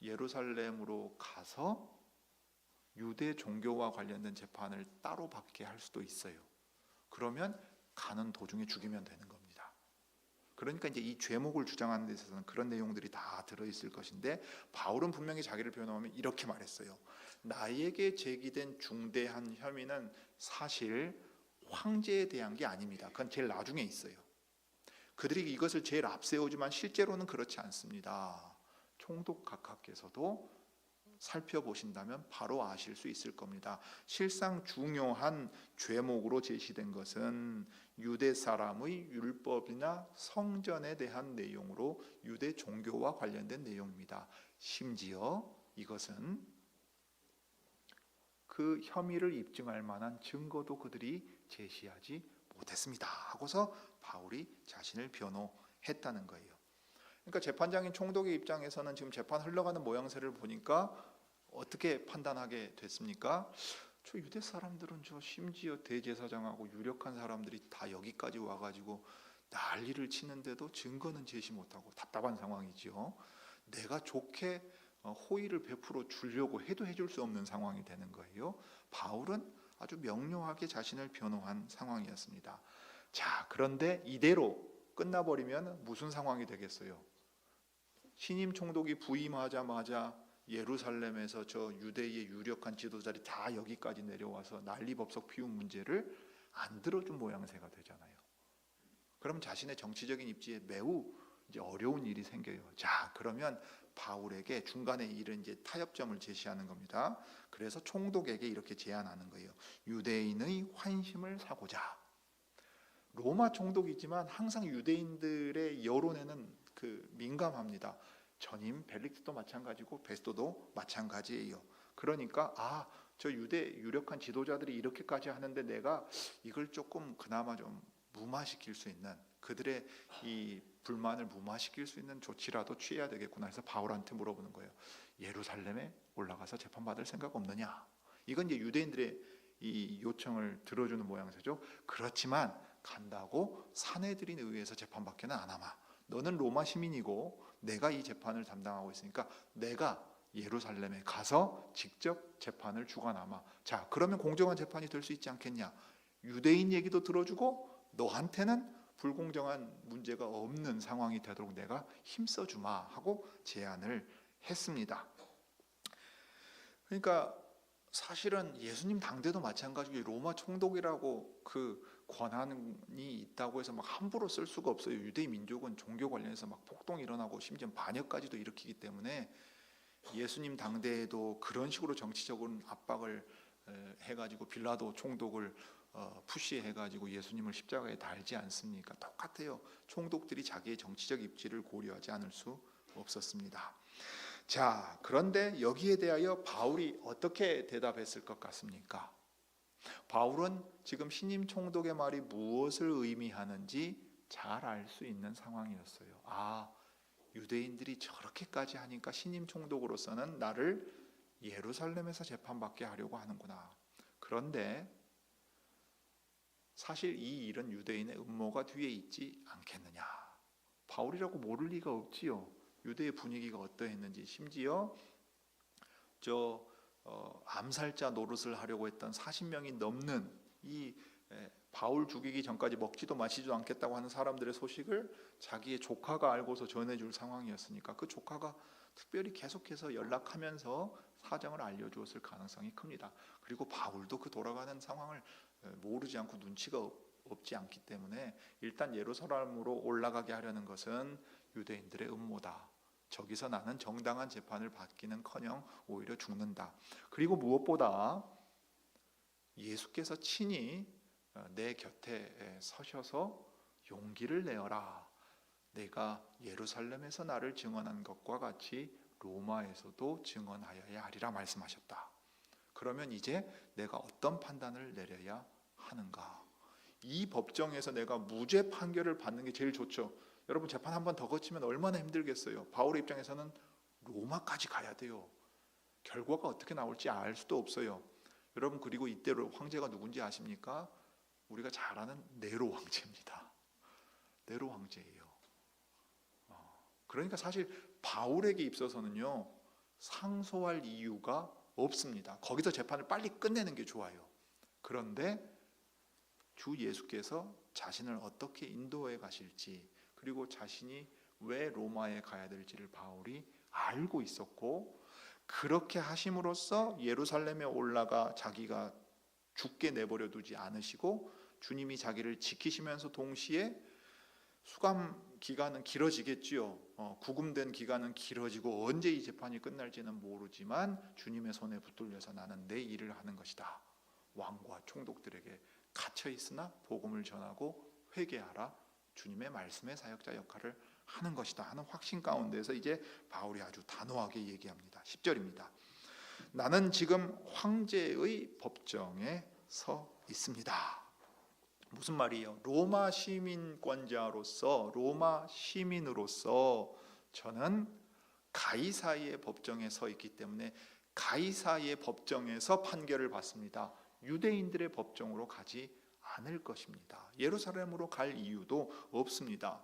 예루살렘으로 가서 유대 종교와 관련된 재판을 따로 받게 할 수도 있어요. 그러면 가는 도중에 죽이면 되는 겁니다. 그러니까 이제 이 죄목을 주장하는 데 있어서는 그런 내용들이 다 들어있을 것인데 바울은 분명히 자기를 변호하면 이렇게 말했어요. 나에게 제기된 중대한 혐의는 사실 황제에 대한 게 아닙니다. 그건 제일 나중에 있어요. 그들이 이것을 제일 앞세우지만 실제로는 그렇지 않습니다. 총독 각하께서도 살펴보신다면 바로 아실 수 있을 겁니다. 실상 중요한 죄목으로 제시된 것은 유대 사람의 율법이나 성전에 대한 내용으로 유대 종교와 관련된 내용입니다. 심지어 이것은 그 혐의를 입증할 만한 증거도 그들이 제시하지 못했습니다 하고서 바울이 자신을 변호했다는 거예요. 그러니까 재판장인 총독의 입장에서는 지금 재판 흘러가는 모양새를 보니까 어떻게 판단하게 됐습니까? 저 유대 사람들은 저 심지어 대제사장하고 유력한 사람들이 다 여기까지 와가지고 난리를 치는데도 증거는 제시 못하고 답답한 상황이지요. 내가 좋게 호의를 베풀어 주려고 해도 해줄 수 없는 상황이 되는 거예요. 바울은 아주 명료하게 자신을 변호한 상황이었습니다. 자, 그런데 이대로 끝나버리면 무슨 상황이 되겠어요? 신임 총독이 부임하자마자 예루살렘에서 저 유대의 유력한 지도자들이 다 여기까지 내려와서 난리법석 피운 문제를 안 들어준 모양새가 되잖아요. 그럼 자신의 정치적인 입지에 매우 이제 어려운 일이 생겨요. 자, 그러면 바울에게 중간에 이런 이제 타협점을 제시하는 겁니다. 그래서 총독에게 이렇게 제안하는 거예요. 유대인의 환심을 사고자. 로마 총독이지만 항상 유대인들의 여론에는 민감합니다. 전임 벨릭스도 마찬가지고 베스도도 마찬가지예요. 그러니까 저 유대 유력한 지도자들이 이렇게까지 하는데 내가 이걸 조금 그나마 좀 무마시킬 수 있는, 그들의 이 불만을 무마시킬 수 있는 조치라도 취해야 되겠구나 해서 바울한테 물어보는 거예요. 예루살렘에 올라가서 재판받을 생각 없느냐? 이건 이제 유대인들의 이 요청을 들어주는 모양새죠. 그렇지만 간다고 사내들인 의회에서 재판받기는 안 하마. 너는 로마 시민이고 내가 이 재판을 담당하고 있으니까 내가 예루살렘에 가서 직접 재판을 주관하마. 자, 그러면 공정한 재판이 될 수 있지 않겠냐? 유대인 얘기도 들어주고 너한테는 불공정한 문제가 없는 상황이 되도록 내가 힘써주마 하고 제안을 했습니다. 그러니까 사실은 예수님 당대도 마찬가지고 로마 총독이라고 권한이 있다고 해서 막 함부로 쓸 수가 없어요. 유대 민족은 종교 관련해서 막 폭동이 일어나고 심지어 반역까지도 일으키기 때문에 예수님 당대에도 그런 식으로 정치적인 압박을 해가지고 빌라도 총독을 푸시해가지고 예수님을 십자가에 달지 않습니까? 똑같아요. 총독들이 자기의 정치적 입지를 고려하지 않을 수 없었습니다. 자, 그런데 여기에 대하여 바울이 어떻게 대답했을 것 같습니까? 바울은 지금 신임 총독의 말이 무엇을 의미하는지 잘 알 수 있는 상황이었어요. 유대인들이 저렇게까지 하니까 신임 총독으로서는 나를 예루살렘에서 재판받게 하려고 하는구나. 그런데 사실 이 일은 유대인의 음모가 뒤에 있지 않겠느냐. 바울이라고 모를 리가 없지요. 유대의 분위기가 어떠했는지, 심지어 암살자 노릇을 하려고 했던 40명이 넘는 이 바울 죽이기 전까지 먹지도 마시지도 않겠다고 하는 사람들의 소식을 자기의 조카가 알고서 전해줄 상황이었으니까 그 조카가 특별히 계속해서 연락하면서 사정을 알려주었을 가능성이 큽니다. 그리고 바울도 그 돌아가는 상황을 모르지 않고 눈치가 없지 않기 때문에 일단 예루살렘으로 올라가게 하려는 것은 유대인들의 음모다. 저기서 나는 정당한 재판을 받기는커녕 오히려 죽는다. 그리고 무엇보다 예수께서 친히 내 곁에 서셔서 용기를 내어라. 내가 예루살렘에서 나를 증언한 것과 같이 로마에서도 증언하여야 하리라 말씀하셨다. 그러면 이제 내가 어떤 판단을 내려야 하는가? 이 법정에서 내가 무죄 판결을 받는 게 제일 좋죠. 여러분 재판 한 번 더 거치면 얼마나 힘들겠어요. 바울의 입장에서는 로마까지 가야 돼요. 결과가 어떻게 나올지 알 수도 없어요. 여러분 그리고 이때로 황제가 누군지 아십니까? 우리가 잘 아는 네로 황제입니다. 네로 황제예요. 그러니까 사실 바울에게 있어서는요 상소할 이유가 없습니다. 거기서 재판을 빨리 끝내는 게 좋아요. 그런데 주 예수께서 자신을 어떻게 인도해 가실지, 그리고 자신이 왜 로마에 가야 될지를 바울이 알고 있었고, 그렇게 하심으로써 예루살렘에 올라가 자기가 죽게 내버려 두지 않으시고 주님이 자기를 지키시면서 동시에 수감 기간은 길어지겠지요. 구금된 기간은 길어지고 언제 이 재판이 끝날지는 모르지만 주님의 손에 붙들려서 나는 내 일을 하는 것이다. 왕과 총독들에게 갇혀 있으나 복음을 전하고 회개하라. 주님의 말씀의 사역자 역할을 하는 것이다 하는 확신 가운데서 이제 바울이 아주 단호하게 얘기합니다. 10절입니다. 나는 지금 황제의 법정에 서 있습니다. 무슨 말이에요? 로마 시민권자로서, 로마 시민으로서 저는 가이사의 법정에 서 있기 때문에 가이사의 법정에서 판결을 받습니다. 유대인들의 법정으로 가지 않을 것입니다. 예루살렘으로 갈 이유도 없습니다.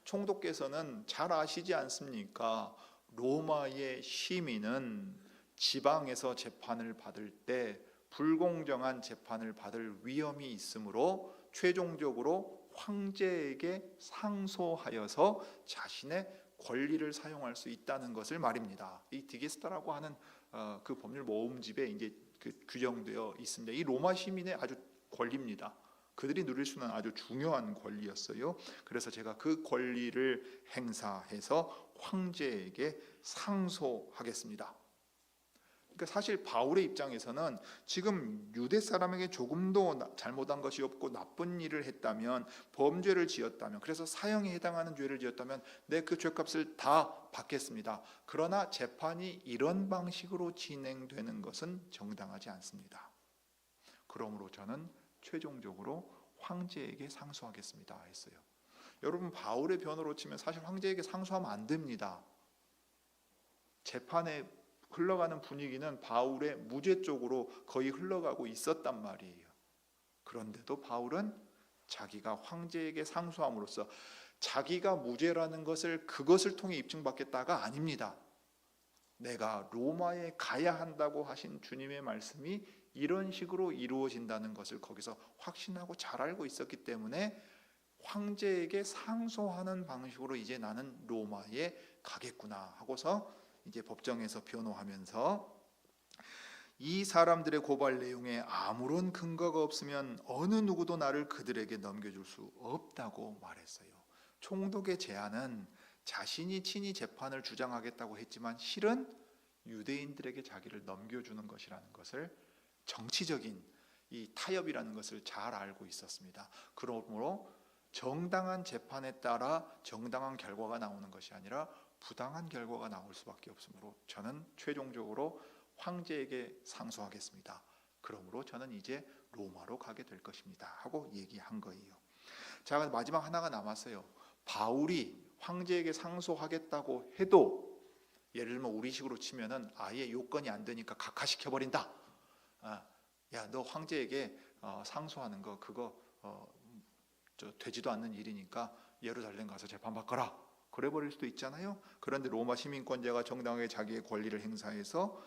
총독께서는 잘 아시지 않습니까? 로마의 시민은 지방에서 재판을 받을 때 불공정한 재판을 받을 위험이 있으므로 최종적으로 황제에게 상소하여서 자신의 권리를 사용할 수 있다는 것을 말입니다. 이 디게스타라고 하는 그 법률 모음집에 이제 규정되어 있습니다. 이 로마 시민의 아주 권리입니다. 그들이 누릴 수 있는 아주 중요한 권리였어요. 그래서 제가 그 권리를 행사해서 황제에게 상소하겠습니다. 그러니까 사실 바울의 입장에서는 지금 유대 사람에게 조금도 잘못한 것이 없고 나쁜 일을 했다면, 범죄를 지었다면, 그래서 사형에 해당하는 죄를 지었다면 내 그 죄값을 다 받겠습니다. 그러나 재판이 이런 방식으로 진행되는 것은 정당하지 않습니다. 그러므로 저는 최종적으로 황제에게 상소하겠습니다 했어요. 여러분, 바울의 변호로 치면 사실 황제에게 상소하면 안 됩니다. 재판에 흘러가는 분위기는 바울의 무죄 쪽으로 거의 흘러가고 있었단 말이에요. 그런데도 바울은 자기가 황제에게 상소함으로써 자기가 무죄라는 것을 그것을 통해 입증받겠다가 아닙니다. 내가 로마에 가야 한다고 하신 주님의 말씀이 이런 식으로 이루어진다는 것을 거기서 확신하고 잘 알고 있었기 때문에 황제에게 상소하는 방식으로 이제 나는 로마에 가겠구나 하고서 이제 법정에서 변호하면서 이 사람들의 고발 내용에 아무런 근거가 없으면 어느 누구도 나를 그들에게 넘겨줄 수 없다고 말했어요. 총독의 제안은 자신이 친히 재판을 주장하겠다고 했지만 실은 유대인들에게 자기를 넘겨주는 것이라는 것을, 정치적인 이 타협이라는 것을 잘 알고 있었습니다. 그러므로 정당한 재판에 따라 정당한 결과가 나오는 것이 아니라 부당한 결과가 나올 수밖에 없으므로 저는 최종적으로 황제에게 상소하겠습니다. 그러므로 저는 이제 로마로 가게 될 것입니다 하고 얘기한 거예요. 자, 마지막 하나가 남았어요. 바울이 황제에게 상소하겠다고 해도, 예를 들면 우리식으로 치면은 아예 요건이 안 되니까 각하시켜버린다. 야, 너 황제에게 상소하는 거 그거 되지도 않는 일이니까 예루살렘 가서 재판받거라, 그래 버릴 수도 있잖아요. 그런데 로마 시민권자가 정당하게 자기의 권리를 행사해서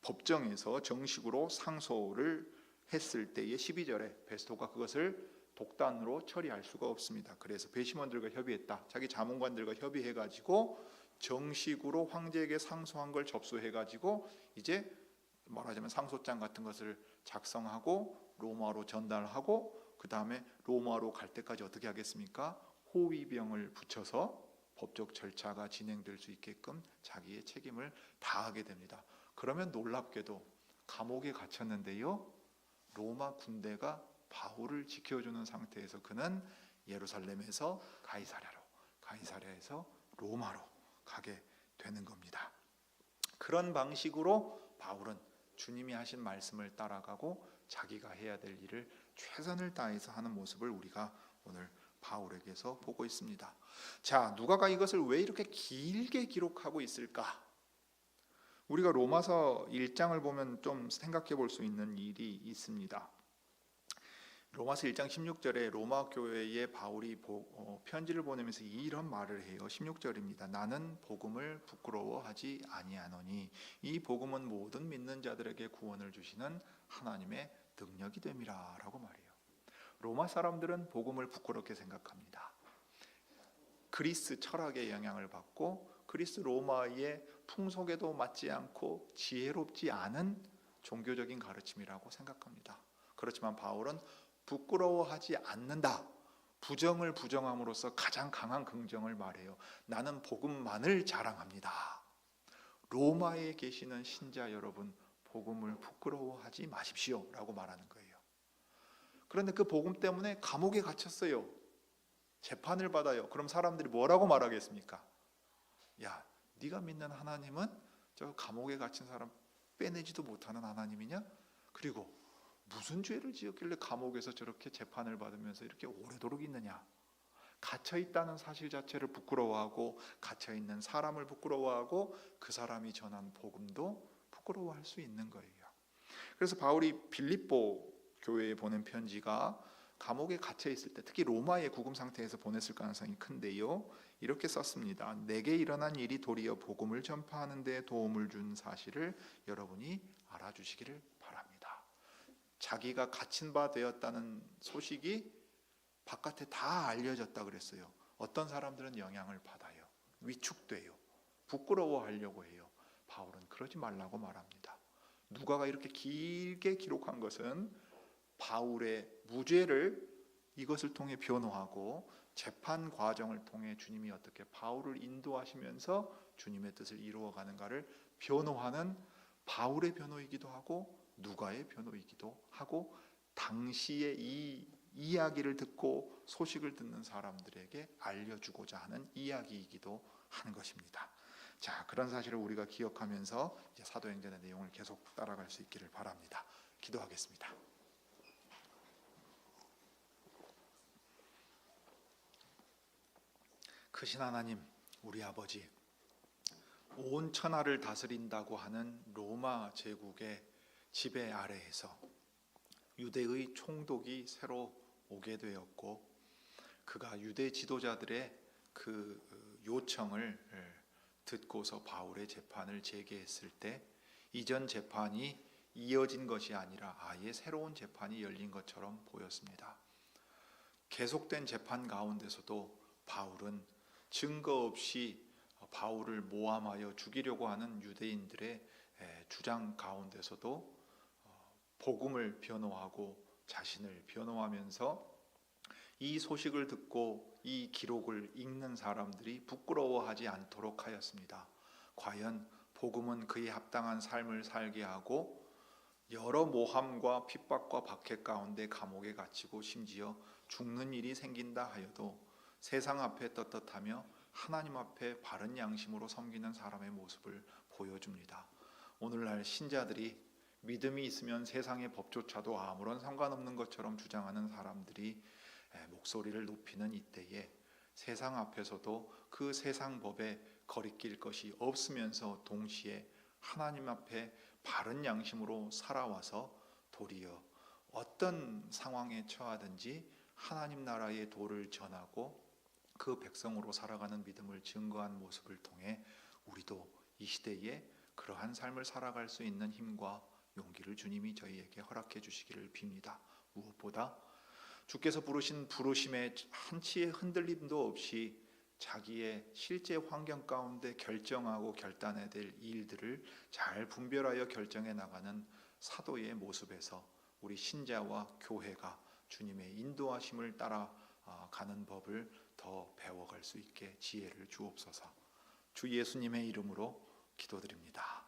법정에서 정식으로 상소를 했을 때의 12절에 베스토가 그것을 독단으로 처리할 수가 없습니다. 그래서 배심원들과 협의했다. 자기 자문관들과 협의해가지고 정식으로 황제에게 상소한 걸 접수해가지고 이제 말하자면 상소장 같은 것을 작성하고 로마로 전달하고, 그 다음에 로마로 갈 때까지 어떻게 하겠습니까? 호위병을 붙여서 법적 절차가 진행될 수 있게끔 자기의 책임을 다하게 됩니다. 그러면 놀랍게도 감옥에 갇혔는데요, 로마 군대가 바울을 지켜주는 상태에서 그는 예루살렘에서 가이사랴로, 가이사랴에서 로마로 가게 되는 겁니다. 그런 방식으로 바울은 주님이 하신 말씀을 따라가고 자기가 해야 될 일을 최선을 다해서 하는 모습을 우리가 오늘 바울에게서 보고 있습니다. 자, 누가가 이것을 왜 이렇게 길게 기록하고 있을까? 우리가 로마서 1장을 보면 좀 생각해 볼 수 있는 일이 있습니다. 로마서 1장 16절에 로마 교회에 바울이 편지를 보내면서 이런 말을 해요. 16절입니다. 나는 복음을 부끄러워하지 아니하노니 이 복음은 모든 믿는 자들에게 구원을 주시는 하나님의 능력이 됨이라 라고 말해요. 로마 사람들은 복음을 부끄럽게 생각합니다. 그리스 철학의 영향을 받고 그리스 로마의 풍속에도 맞지 않고 지혜롭지 않은 종교적인 가르침이라고 생각합니다. 그렇지만 바울은 부끄러워하지 않는다. 부정을 부정함으로써 가장 강한 긍정을 말해요. 나는 복음만을 자랑합니다. 로마에 계시는 신자 여러분, 복음을 부끄러워하지 마십시오 라고 말하는 거예요. 그런데 그 복음 때문에 감옥에 갇혔어요. 재판을 받아요. 그럼 사람들이 뭐라고 말하겠습니까? 야, 네가 믿는 하나님은 저 감옥에 갇힌 사람 빼내지도 못하는 하나님이냐? 그리고 무슨 죄를 지었길래 감옥에서 저렇게 재판을 받으면서 이렇게 오래도록 있느냐? 갇혀있다는 사실 자체를 부끄러워하고 갇혀있는 사람을 부끄러워하고 그 사람이 전한 복음도 부끄러워할 수 있는 거예요. 그래서 바울이 빌립보 교회에 보낸 편지가 감옥에 갇혀있을 때, 특히 로마의 구금 상태에서 보냈을 가능성이 큰데요, 이렇게 썼습니다. 내게 일어난 일이 도리어 복음을 전파하는 데 도움을 준 사실을 여러분이 알아주시기를 바랍니다. 자기가 갇힌 바 되었다는 소식이 바깥에 다 알려졌다 그랬어요. 어떤 사람들은 영향을 받아요. 위축돼요. 부끄러워하려고 해요. 바울은 그러지 말라고 말합니다. 누가가 이렇게 길게 기록한 것은 바울의 무죄를 이것을 통해 변호하고 재판 과정을 통해 주님이 어떻게 바울을 인도하시면서 주님의 뜻을 이루어가는가를 변호하는 바울의 변호이기도 하고 누가의 변호이기도 하고 당시의 이 이야기를 듣고 소식을 듣는 사람들에게 알려주고자 하는 이야기이기도 하는 것입니다. 자, 그런 사실을 우리가 기억하면서 이제 사도행전의 내용을 계속 따라갈 수 있기를 바랍니다. 기도하겠습니다. 크신 하나님, 우리 아버지, 온 천하를 다스린다고 하는 로마 제국의 지배 아래에서 유대의 총독이 새로 오게 되었고 그가 유대 지도자들의 그 요청을 듣고서 바울의 재판을 제기했을 때 이전 재판이 이어진 것이 아니라 아예 새로운 재판이 열린 것처럼 보였습니다. 계속된 재판 가운데서도 바울은 증거 없이 바울을 모함하여 죽이려고 하는 유대인들의 주장 가운데서도 복음을 변호하고 자신을 변호하면서 이 소식을 듣고 이 기록을 읽는 사람들이 부끄러워하지 않도록 하였습니다. 과연 복음은 그에 합당한 삶을 살게 하고 여러 모함과 핍박과 박해 가운데 감옥에 갇히고 심지어 죽는 일이 생긴다 하여도 세상 앞에 떳떳하며 하나님 앞에 바른 양심으로 섬기는 사람의 모습을 보여줍니다. 오늘날 신자들이 믿음이 있으면 세상의 법조차도 아무런 상관없는 것처럼 주장하는 사람들이 목소리를 높이는 이때에 세상 앞에서도 그 세상 법에 거리낄 것이 없으면서 동시에 하나님 앞에 바른 양심으로 살아와서 도리어 어떤 상황에 처하든지 하나님 나라의 도를 전하고 그 백성으로 살아가는 믿음을 증거한 모습을 통해 우리도 이 시대에 그러한 삶을 살아갈 수 있는 힘과 용기를 주님이 저희에게 허락해 주시기를 빕니다. 무엇보다 주께서 부르신 부르심에 한치의 흔들림도 없이 자기의 실제 환경 가운데 결정하고 결단해야 될 일들을 잘 분별하여 결정해 나가는 사도의 모습에서 우리 신자와 교회가 주님의 인도하심을 따라가는 법을 더 배워갈 수 있게 지혜를 주옵소서. 주 예수님의 이름으로 기도드립니다.